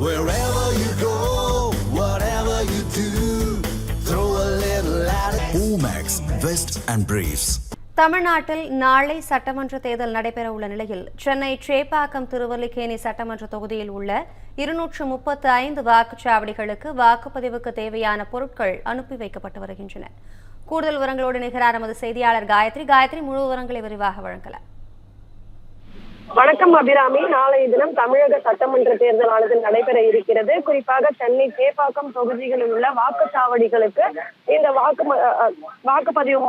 Wherever you go, whatever you do, throw a little at it. Omax, Vest and Briefs. தமிழ்நாட்டில் நாளை சட்டமன்ற தேர்தல் நடைபெற உள்ள நிலையில் சென்னை சேப்பாக்கம் திருவல்லிக்கேணி சட்டமன்ற தொகுதியில் உள்ள 235 வாக்குச்சாவடிகளுக்கு வாக்குப்பதிவுக்கு தேவையான பொருட்கள் அனுப்பி வைக்கப்பட்டு வருகின்றன. கூடுதல் விவரங்களோடு நிகரார் நமது செய்தியாளர் காயத்ரி. முழு விவரங்களை விரிவாக வழங்கலாம். வணக்கம் அபிராமி. நாளைய தினம் தமிழக சட்டமன்ற தேர்தலானது நடைபெற இருக்கிறது. குறிப்பாக சென்னை சேப்பாக்கம் தொகுதிகளில் உள்ள வாக்குச்சாவடிகளுக்கு இந்த வாக்குப்பதிவு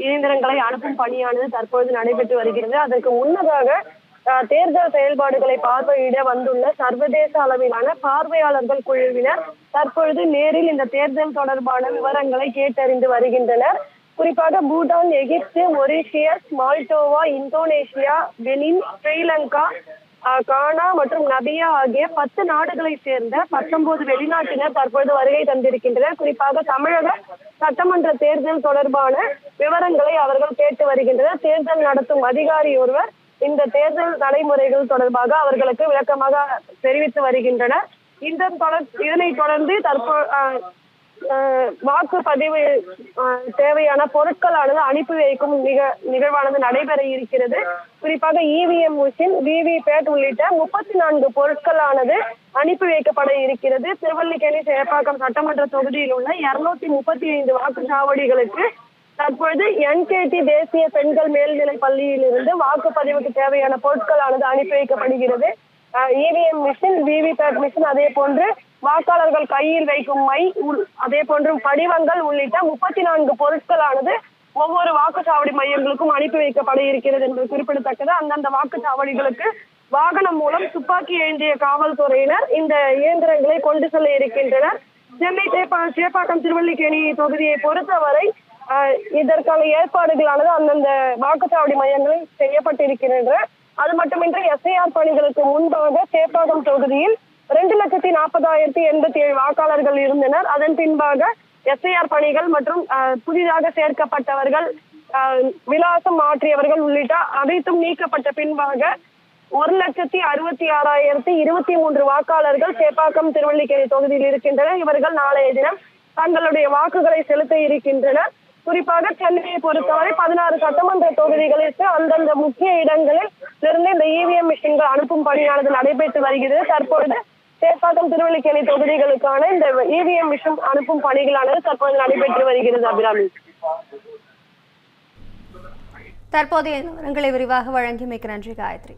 இயந்திரங்களை அனுப்பும் பணியானது தற்பொழுது நடைபெற்று வருகிறது. அதற்கு முன்னதாக தேர்தல் செயல்பாடுகளை பார்வையிட வந்துள்ள சர்வதேச அளவிலான பார்வையாளர்கள் குழுவினர் தற்பொழுது நேரில் இந்த தேர்தல் தொடர்பான விவரங்களை கேட்டறிந்து வருகின்றனர். குறிப்பாக பூட்டான், எகிப்து, Mauritius, Moldova, Indonesia, Benin, Sri Lanka, கானா மற்றும் நபியா ஆகிய 10 நாடுகளை சேர்ந்த 19 வெளிநாட்டினர் தற்பொழுது வருகை தந்திருக்கின்றனர். குறிப்பாக தமிழக சட்டமன்ற தேர்தல் தொடர்பான விவரங்களை அவர்கள் கேட்டு வருகின்றனர். தேர்தல் நடத்தும் அதிகாரி ஒருவர் இந்த தேர்தல் நடைமுறைகள் தொடர்பாக அவர்களுக்கு விளக்கமாக தெரிவித்து வருகின்றனர். இதனைத் தொடர்ந்து வாக்குப்பதிவு தேவையான பொருட்களானது அனுப்பி வைக்கும் நிகழ்வானது நடைபெற இருக்கிறது. குறிப்பாக இவிஎம் மிஷின், விவிபேட் உள்ளிட்ட 34 பொருட்களானது அனுப்பி வைக்கப்பட இருக்கிறது. திருவல்லிக்கேணி சேப்பாக்கம் சட்டமன்ற தொகுதியில் உள்ள 235 வாக்குச்சாவடிகளுக்கு தற்பொழுது என்கேடி தேசிய பெண்கள் மேல்நிலை பள்ளியில் இருந்து வாக்குப்பதிவுக்கு தேவையான பொருட்களானது அனுப்பி வைக்கப்படுகிறது. இவிஎம் மிஷின், விவிபேட் மிஷின், அதே போன்று வாக்காளர்கள் கையில் வைக்கும் மை, அதே போன்று படிவங்கள் உள்ளிட்ட 34 பொருட்களானது ஒவ்வொரு வாக்குச்சாவடி மையங்களுக்கும் அனுப்பி வைக்கப்பட இருக்கிறது என்பது குறிப்பிடத்தக்கது. அந்தந்த வாக்குச்சாவடிகளுக்கு வாகனம் மூலம் துப்பாக்கி ஏந்திய காவல்துறையினர் இந்த இயந்திரங்களை கொண்டு செல்ல இருக்கின்றனர். சென்னை சேப்பாக்கம் திருவல்லிக்கேணி தொகுதியை பொறுத்தவரை இதற்கான ஏற்பாடுகளானது அந்தந்த வாக்குச்சாவடி மையங்களில் செய்யப்பட்டிருக்கின்றன. அது மட்டுமின்றி எஸ்ஐஆர் பணிகளுக்கு முன்பாக சேப்பாக்கம் தொகுதியில் 2,40,087 வாக்காளர்கள் இருந்தனர். அதன் பின்பாக எஸ்ஐஆர் பணிகள் மற்றும் புதிதாக சேர்க்கப்பட்டவர்கள், விலாசம் மாற்றியவர்கள் உள்ளிட்ட அனைத்தும் நீக்கப்பட்ட பின்பாக 1,66,023 வாக்காளர்கள் சேப்பாக்கம் திருவல்லிக்கேணி தொகுதியில் இருக்கின்றனர். இவர்கள் நாளைய தினம் தங்களுடைய வாக்குகளை செலுத்த இருக்கின்றனர். குறிப்பாக சென்னையை பொறுத்தவரை 16 சட்டமன்ற தொகுதிகளுக்கு அந்தந்த முக்கிய இடங்களில் இருந்து இந்த இவிஎம் மிஷின்கள் அனுப்பும் பணியானது நடைபெற்று வருகிறது. தற்பொழுது சேப்பாக்கம் திருவல்லிக்கேணி தொகுதிகளுக்கான இந்த இவிஎம் மிஷின் அனுப்பும் பணிகளானது தற்போது நடைபெற்று வருகிறது. அபிராமி, தற்போதைய விவரங்களை விரிவாக வழங்கியமைக்கு நன்றி காயத்ரி.